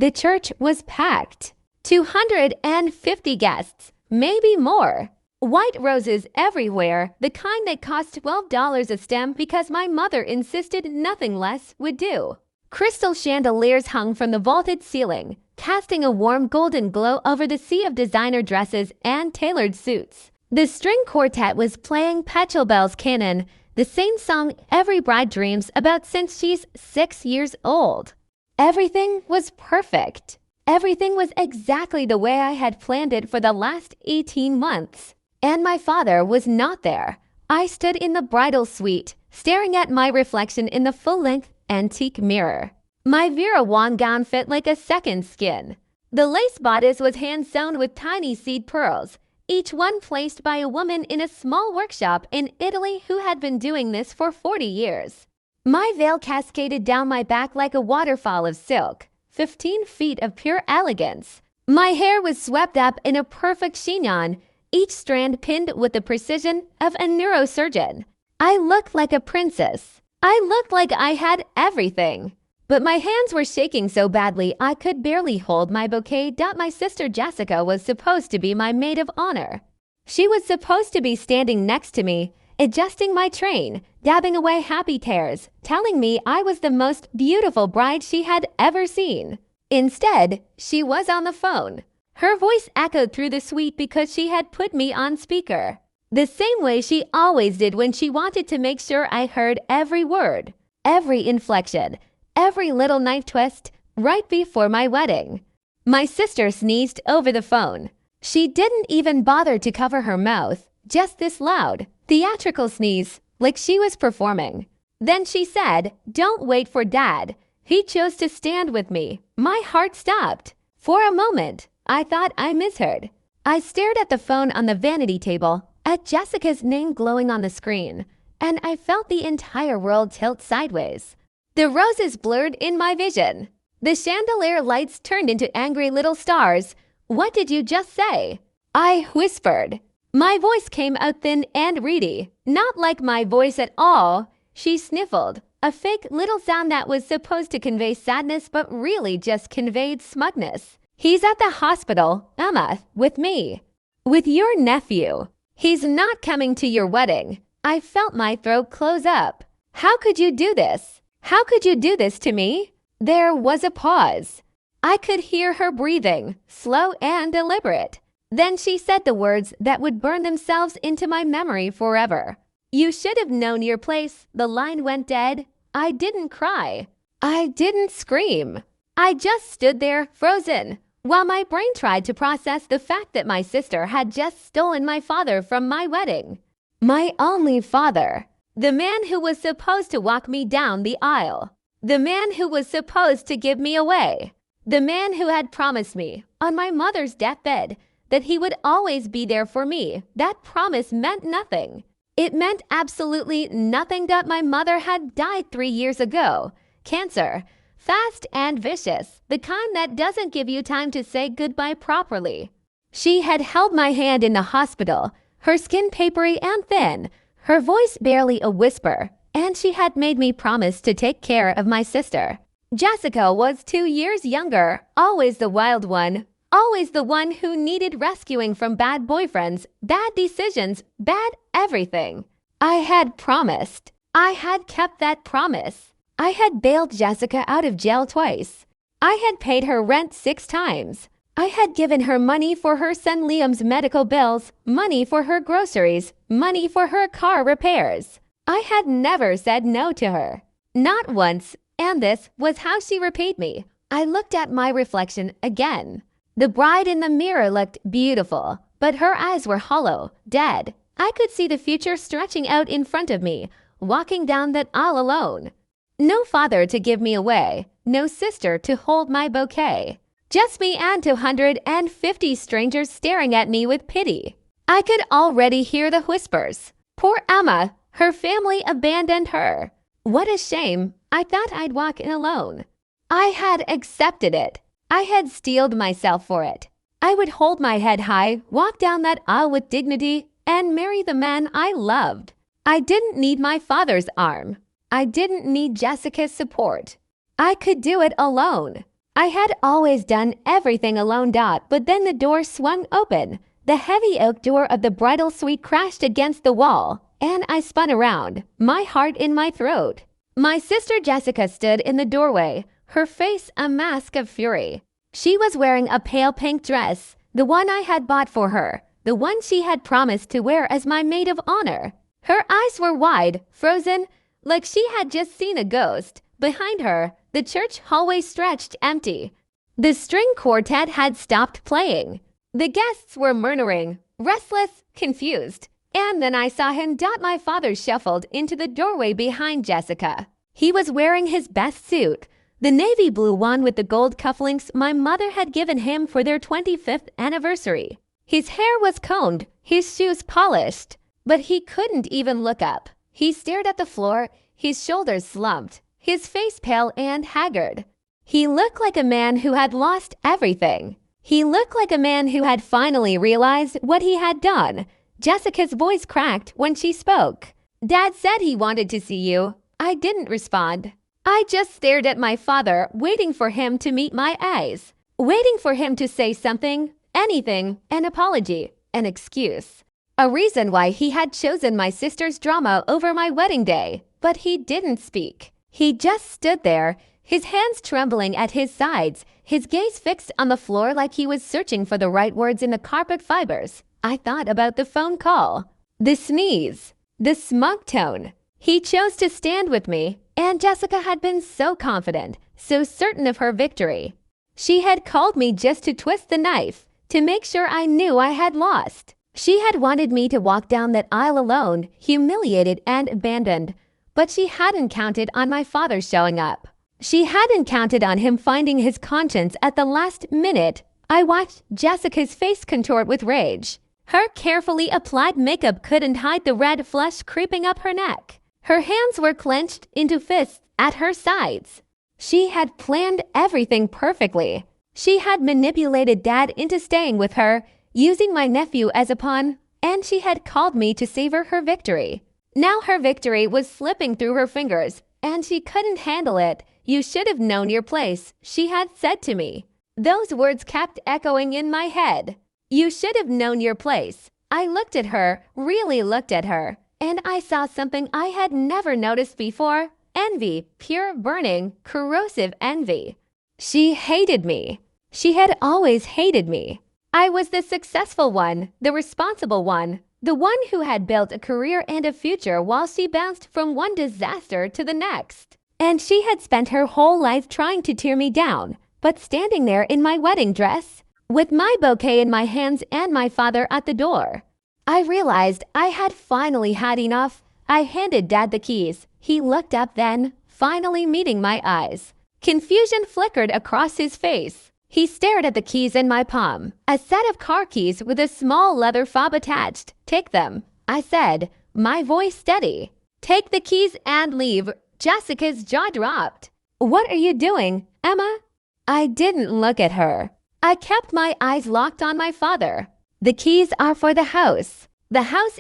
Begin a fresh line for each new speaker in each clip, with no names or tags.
The church was packed. 250 guests, maybe more. White roses everywhere, the kind that cost $12 a stem because my mother insisted nothing less would do. Crystal chandeliers hung from the vaulted ceiling, casting a warm golden glow over the sea of designer dresses and tailored suits. The string quartet was playing Pachelbel's Canon, the same song every bride dreams about since she's 6 years old. Everything was perfect. Everything was exactly the way I had planned it for the last 18 months. And my father was not there. I stood in the bridal suite, staring at my reflection in the full-length antique mirror. My Vera Wang gown fit like a second skin. The lace bodice was hand-sewn with tiny seed pearls, each one placed by a woman in a small workshop in Italy who had been doing this for 40 years. My veil cascaded down my back like a waterfall of silk, 15 feet of pure elegance. My hair was swept up in a perfect chignon, each strand pinned with the precision of a neurosurgeon. I looked like a princess. I looked like I had everything. But my hands were shaking so badly I could barely hold my bouquet. My sister Jessica was supposed to be my maid of honor. She was supposed to be standing next to me, adjusting my train, dabbing away happy tears, telling me I was the most beautiful bride she had ever seen. Instead, she was on the phone. Her voice echoed through the suite because she had put me on speaker. The same way she always did when she wanted to make sure I heard every word, every inflection, every little knife twist right before my wedding. My sister sneezed over the phone. She didn't even bother to cover her mouth, just this loud, theatrical sneeze, like she was performing. Then she said, "Don't wait for Dad. He chose to stand with me." My heart stopped. For a moment, I thought I misheard. I stared at the phone on the vanity table, at Jessica's name glowing on the screen, and I felt the entire world tilt sideways. The roses blurred in my vision. The chandelier lights turned into angry little stars. "What did you just say?" I whispered. My voice came out thin and reedy, not like my voice at all. She sniffled, a fake little sound that was supposed to convey sadness but really just conveyed smugness. "He's at the hospital, Emma, with me. With your nephew. He's not coming to your wedding." I felt my throat close up. "How could you do this? How could you do this to me?" There was a pause. I could hear her breathing, slow and deliberate. Then she said the words that would burn themselves into my memory forever. "You should have known your place." The line went dead. I didn't cry. I didn't scream. I just stood there, frozen, while my brain tried to process the fact that my sister had just stolen my father from my wedding. My only father. The man who was supposed to walk me down the aisle. The man who was supposed to give me away. The man who had promised me, on my mother's deathbed, that he would always be there for me. That promise meant nothing. It meant absolutely nothing. That my mother had died 3 years ago. Cancer. Fast and vicious. The kind that doesn't give you time to say goodbye properly. She had held my hand in the hospital, her skin papery and thin, her voice barely a whisper, and she had made me promise to take care of my sister. Jessica was 2 years younger, always the wild one, always the one who needed rescuing from bad boyfriends, bad decisions, bad everything. I had promised. I had kept that promise. I had bailed Jessica out of jail twice. I had paid her rent 6 times. I had given her money for her son Liam's medical bills, money for her groceries, money for her car repairs. I had never said no to her. Not once, and this was how she repaid me. I looked at my reflection again. The bride in the mirror looked beautiful, but her eyes were hollow, dead. I could see the future stretching out in front of me, walking down that aisle alone. No father to give me away, no sister to hold my bouquet. Just me and 250 strangers staring at me with pity. I could already hear the whispers. Poor Emma, her family abandoned her. What a shame. I thought I'd walk in alone. I had accepted it. I had steeled myself for it. I would hold my head high, walk down that aisle with dignity, and marry the man I loved. I didn't need my father's arm. I didn't need Jessica's support. I could do it alone. I had always done everything alone. But then the door swung open. The heavy oak door of the bridal suite crashed against the wall, and I spun around, my heart in my throat. My sister Jessica stood in the doorway, her face a mask of fury. She was wearing a pale pink dress, the one I had bought for her, the one she had promised to wear as my maid of honor. Her eyes were wide, frozen, like she had just seen a ghost. Behind her, the church hallway stretched empty. The string quartet had stopped playing. The guests were murmuring, restless, confused. And then I saw him. My father shuffled into the doorway behind Jessica. He was wearing his best suit, the navy blue one with the gold cufflinks my mother had given him for their 25th anniversary. His hair was combed, his shoes polished, but he couldn't even look up. He stared at the floor, his shoulders slumped, his face pale and haggard. He looked like a man who had lost everything. He looked like a man who had finally realized what he had done. Jessica's voice cracked when she spoke. Dad said he wanted to see you. I didn't respond. I just stared at my father, waiting for him to meet my eyes, waiting for him to say something, anything, an apology, an excuse, a reason why he had chosen my sister's drama over my wedding day. But he didn't speak. He just stood there, his hands trembling at his sides, his gaze fixed on the floor like he was searching for the right words in the carpet fibers. I thought about the phone call, the sneeze, the smug tone. He chose to stand with me, and Jessica had been so confident, so certain of her victory. She had called me just to twist the knife, to make sure I knew I had lost. She had wanted me to walk down that aisle alone, humiliated and abandoned, but she hadn't counted on my father showing up. She hadn't counted on him finding his conscience at the last minute. I watched Jessica's face contort with rage. Her carefully applied makeup couldn't hide the red flush creeping up her neck. Her hands were clenched into fists at her sides. She had planned everything perfectly. She had manipulated Dad into staying with her, using my nephew as a pawn, and she had called me to savor her victory. Now her victory was slipping through her fingers, and she couldn't handle it. You should have known your place, she had said to me. Those words kept echoing in my head. You should have known your place. I looked at her, really looked at her, and I saw something I had never noticed before. Envy, pure burning, corrosive envy. She hated me. She had always hated me. I was the successful one, the responsible one, the one who had built a career and a future while she bounced from one disaster to the next. And she had spent her whole life trying to tear me down, but standing there in my wedding dress, with my bouquet in my hands and my father at the door. I realized I had finally had enough. I handed Dad the keys. He looked up then, finally meeting my eyes. Confusion flickered across his face. He stared at the keys in my palm, a set of car keys with a small leather fob attached. Take them, I said, my voice steady. Take the keys and leave. Jessica's jaw dropped. What are you doing, Emma? I didn't look at her. I kept my eyes locked on my father. The keys are for the house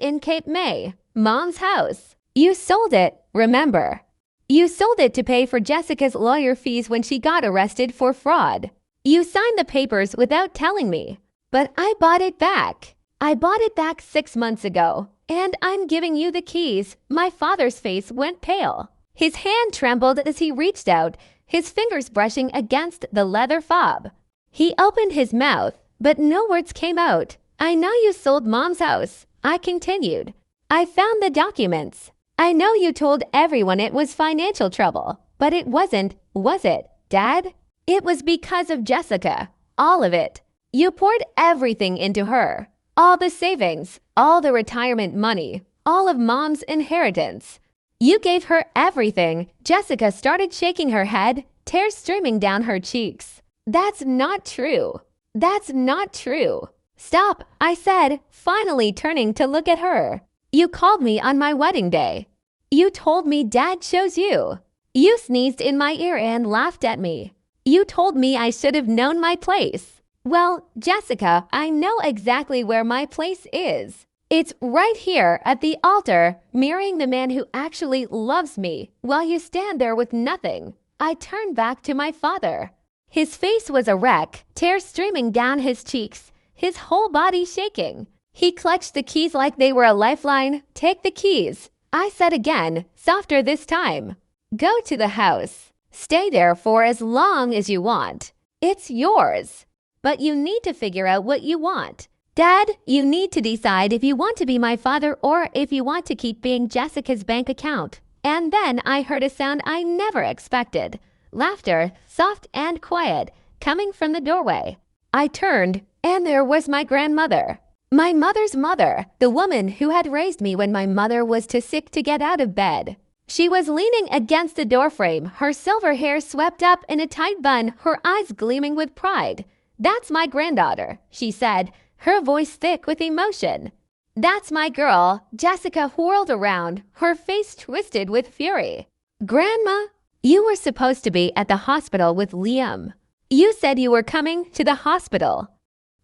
in Cape May, Mom's house. You sold it, remember? You sold it to pay for Jessica's lawyer fees when she got arrested for fraud. You signed the papers without telling me, but I bought it back. I bought it back 6 months ago, and I'm giving you the keys. My father's face went pale. His hand trembled as he reached out, his fingers brushing against the leather fob. He opened his mouth, but no words came out. I know you sold Mom's house, I continued. I found the documents. I know you told everyone it was financial trouble, but it wasn't, was it, Dad? It was because of Jessica, all of it. You poured everything into her. All the savings, all the retirement money, all of Mom's inheritance. You gave her everything. Jessica started shaking her head, tears streaming down her cheeks. That's not true. That's not true. Stop, I said, finally turning to look at her. You called me on my wedding day. You told me Dad chose you. You sneezed in my ear and laughed at me. You told me I should have known my place. Well, Jessica, I know exactly where my place is. It's right here at the altar, marrying the man who actually loves me, while you stand there with nothing. I turned back to my father. His face was a wreck, tears streaming down his cheeks, his whole body shaking. He clutched the keys like they were a lifeline. "Take the keys," I said again, softer this time. "Go to the house. Stay there for as long as you want. It's yours. But you need to figure out what you want. Dad, you need to decide if you want to be my father or if you want to keep being Jessica's bank account." And then I heard a sound I never expected. Laughter, soft and quiet, coming from the doorway. I turned, and there was my grandmother. My mother's mother, the woman who had raised me when my mother was too sick to get out of bed. She was leaning against the doorframe, her silver hair swept up in a tight bun, her eyes gleaming with pride. "That's my granddaughter," she said, her voice thick with emotion. "That's my girl." Jessica whirled around, her face twisted with fury. "Grandma, you were supposed to be at the hospital with Liam. You said you were coming to the hospital."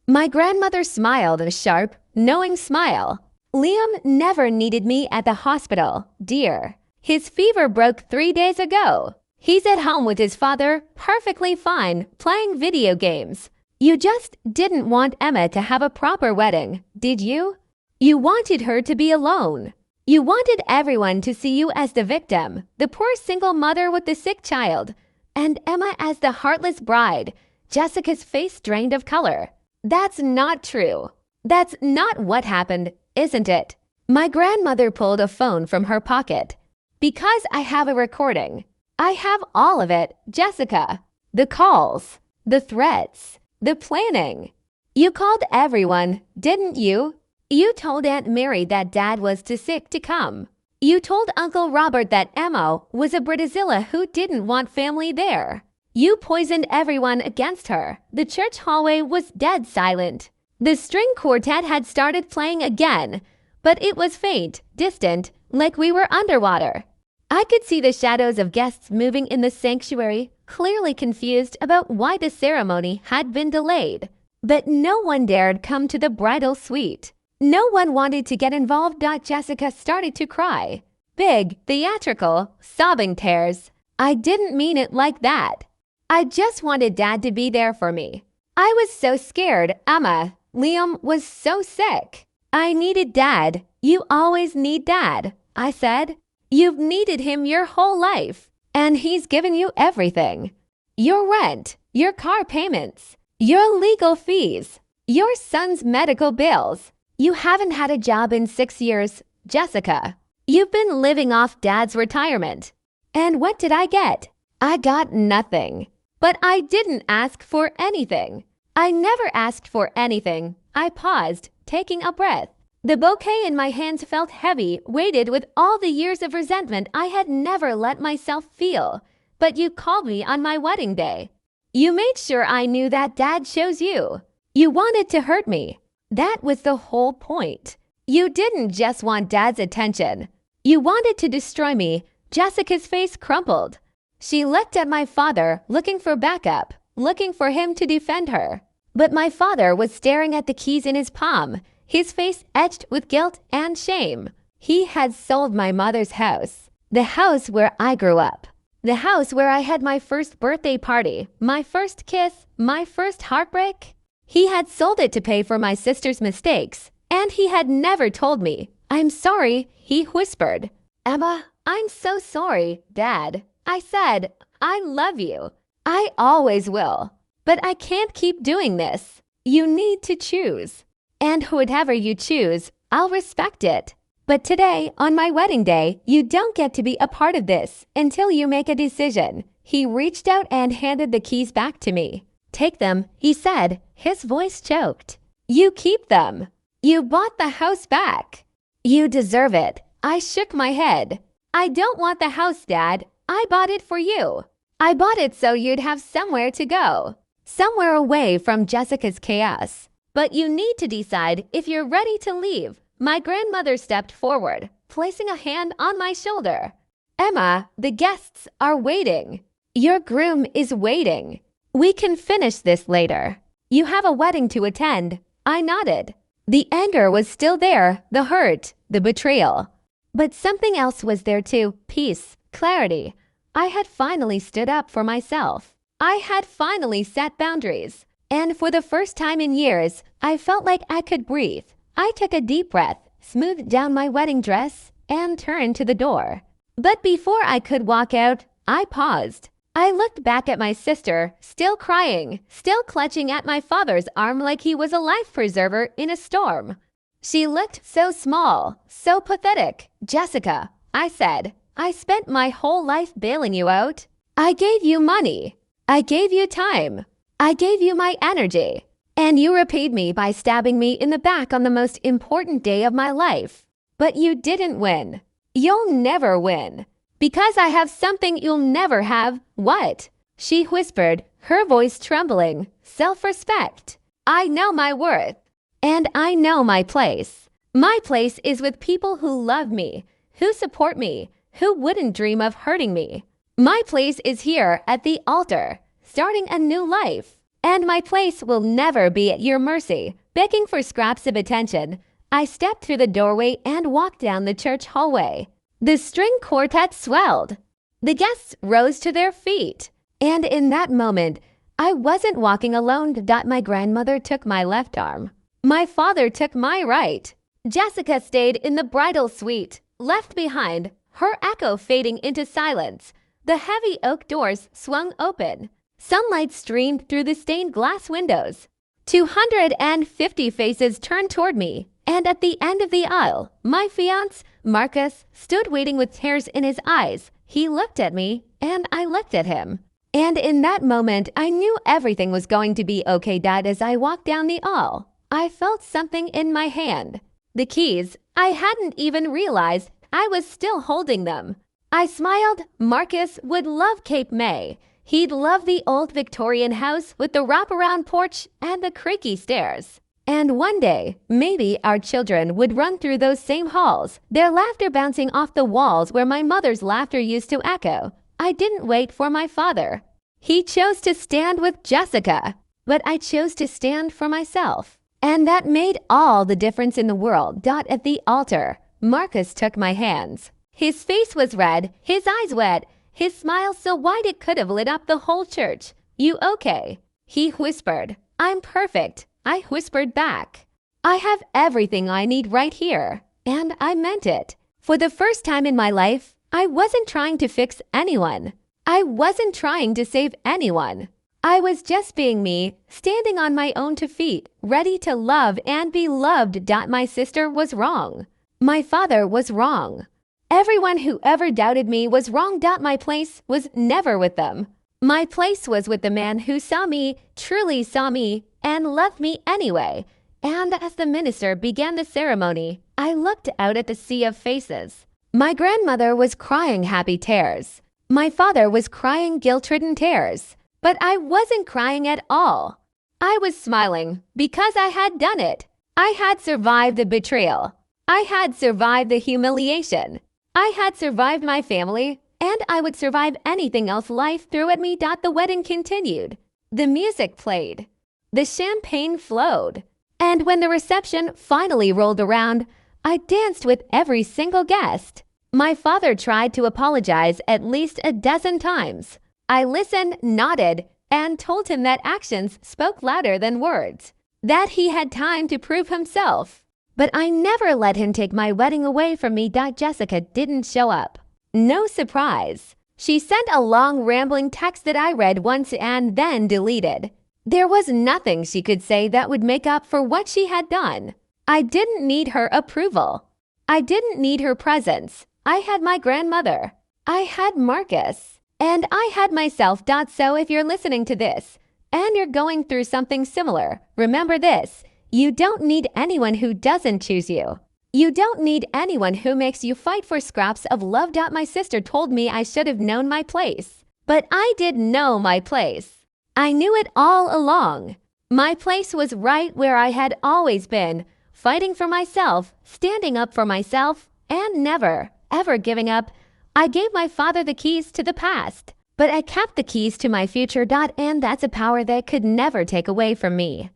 My grandmother smiled a sharp, knowing smile. "Liam never needed me at the hospital, dear. His fever broke 3 days ago. He's at home with his father, perfectly fine, playing video games. You just didn't want Emma to have a proper wedding, did you? You wanted her to be alone. You wanted everyone to see you as the victim, the poor single mother with the sick child, and Emma as the heartless bride." Jessica's face drained of color. "That's not true. That's not what happened, isn't it?" My grandmother pulled a phone from her pocket. "Because I have a recording. I have all of it, Jessica. The calls, the threats, the planning. You called everyone, didn't you? You told Aunt Mary that Dad was too sick to come. You told Uncle Robert that Emma was a Bridezilla who didn't want family there. You poisoned everyone against her. The church hallway was dead silent. The string quartet had started playing again, but it was faint, distant, like we were underwater. I could see the shadows of guests moving in the sanctuary, clearly confused about why the ceremony had been delayed. But no one dared come to the bridal suite. No one wanted to get involved. Jessica started to cry. Big, theatrical, sobbing tears. I didn't mean it like that. I just wanted Dad to be there for me. I was so scared. Emma, Liam was so sick. I needed Dad. You always need Dad, I said. You've needed him your whole life, and he's given you everything. Your rent, your car payments, your legal fees, your son's medical bills. You haven't had a job in 6 years, Jessica. You've been living off Dad's retirement. And what did I get? I got nothing. But I didn't ask for anything. I never asked for anything. I paused, taking a breath. The bouquet in my hands felt heavy, weighted with all the years of resentment I had never let myself feel. But you called me on my wedding day. You made sure I knew that Dad chose you. You wanted to hurt me. That was the whole point. You didn't just want Dad's attention. You wanted to destroy me. Jessica's face crumpled. She looked at my father, looking for backup, looking for him to defend her. But my father was staring at the keys in his palm, his face etched with guilt and shame. He had sold my mother's house, the house where I grew up, the house where I had my first birthday party, my first kiss, my first heartbreak. He had sold it to pay for my sister's mistakes, and he had never told me. "I'm sorry," he whispered. "Emma, I'm so sorry, Dad." I said, "I love you. I always will. But I can't keep doing this. You need to choose. And whatever you choose, I'll respect it. But today, on my wedding day, you don't get to be a part of this until you make a decision." He reached out and handed the keys back to me. "Take them," he said, his voice choked. "You keep them. You bought the house back. You deserve it." I shook my head. "I don't want the house, Dad. I bought it for you. I bought it so you'd have somewhere to go, somewhere away from Jessica's chaos. But you need to decide if you're ready to leave." My grandmother stepped forward, placing a hand on my shoulder. "Emma, the guests are waiting. Your groom is waiting. We can finish this later. You have a wedding to attend." I nodded. The anger was still there, the hurt, the betrayal. But something else was there too, peace, clarity. I had finally stood up for myself. I had finally set boundaries. And for the first time in years, I felt like I could breathe. I took a deep breath, smoothed down my wedding dress, and turned to the door. But before I could walk out, I paused. I looked back at my sister, still crying, still clutching at my father's arm like he was a life preserver in a storm. She looked so small, so pathetic. "Jessica," I said, "I spent my whole life bailing you out. I gave you money. I gave you time. I gave you my energy. And you repaid me by stabbing me in the back on the most important day of my life. But you didn't win. You'll never win. Because I have something you'll never have." "What?" she whispered, her voice trembling. "Self-respect. I know my worth. And I know my place. My place is with people who love me, who support me, who wouldn't dream of hurting me. My place is here at the altar, starting a new life. And my place will never be at your mercy, begging for scraps of attention." I stepped through the doorway and walked down the church hallway. The string quartet swelled. The guests rose to their feet. And in that moment, I wasn't walking alone. My grandmother took my left arm. My father took my right. Jessica stayed in the bridal suite, left behind, her echo fading into silence. The heavy oak doors swung open. Sunlight streamed through the stained glass windows. 250 faces turned toward me, and at the end of the aisle, my fiancé, Marcus, stood waiting with tears in his eyes. He looked at me, and I looked at him. And in that moment, I knew everything was going to be okay. As I walked down the aisle, I felt something in my hand. The keys. I hadn't even realized I was still holding them. I smiled. Marcus would love Cape May. He'd love the old Victorian house with the wraparound porch and the creaky stairs. And one day, maybe our children would run through those same halls, their laughter bouncing off the walls where my mother's laughter used to echo. I didn't wait for my father. He chose to stand with Jessica, but I chose to stand for myself. And that made all the difference in the world. At the altar, Marcus took my hands. His face was red, his eyes wet, his smile so wide it could have lit up the whole church. "You okay?" he whispered. "I'm perfect," I whispered back. "I have everything I need right here." And I meant it. For the first time in my life, I wasn't trying to fix anyone. I wasn't trying to save anyone. I was just being me, standing on my own 2 feet, ready to love and be loved. My sister was wrong. My father was wrong. Everyone who ever doubted me was wrong. My place was never with them. My place was with the man who saw me, truly saw me, and loved me anyway. And as the minister began the ceremony, I looked out at the sea of faces. My grandmother was crying happy tears. My father was crying guilt-ridden tears. But I wasn't crying at all. I was smiling because I had done it. I had survived the betrayal. I had survived the humiliation. I had survived my family, and I would survive anything else life threw at me. The wedding continued. The music played. The champagne flowed. And when the reception finally rolled around, I danced with every single guest. My father tried to apologize at least a dozen times. I listened, nodded, and told him that actions spoke louder than words, that he had time to prove himself. But I never let him take my wedding away from me. Jessica didn't show up. No surprise. She sent a long rambling text that I read once and then deleted. There was nothing she could say that would make up for what she had done. I didn't need her approval. I didn't need her presence. I had my grandmother. I had Marcus. And I had myself. So if you're listening to this and you're going through something similar, remember this. You don't need anyone who doesn't choose you. You don't need anyone who makes you fight for scraps of love. My sister told me I should have known my place. But I did know my place. I knew it all along. My place was right where I had always been, fighting for myself, standing up for myself, and never, ever giving up. I gave my father the keys to the past, but I kept the keys to my future. And that's a power they could never take away from me.